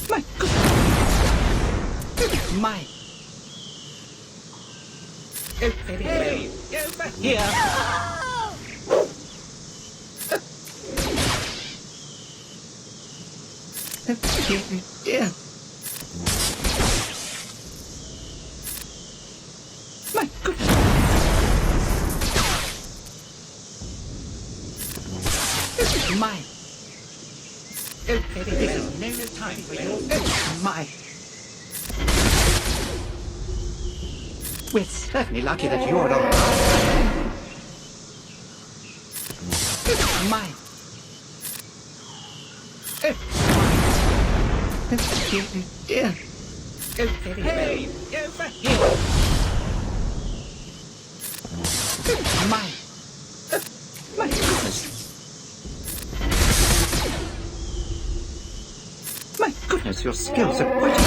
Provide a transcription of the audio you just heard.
My goodness. My. Hey, get back here. Yeah. My goodness. My. This is no time for you. My. We're certainly lucky that you're alive. My. Dear. Hey, get back here. My goodness. My goodness, your skills are quite...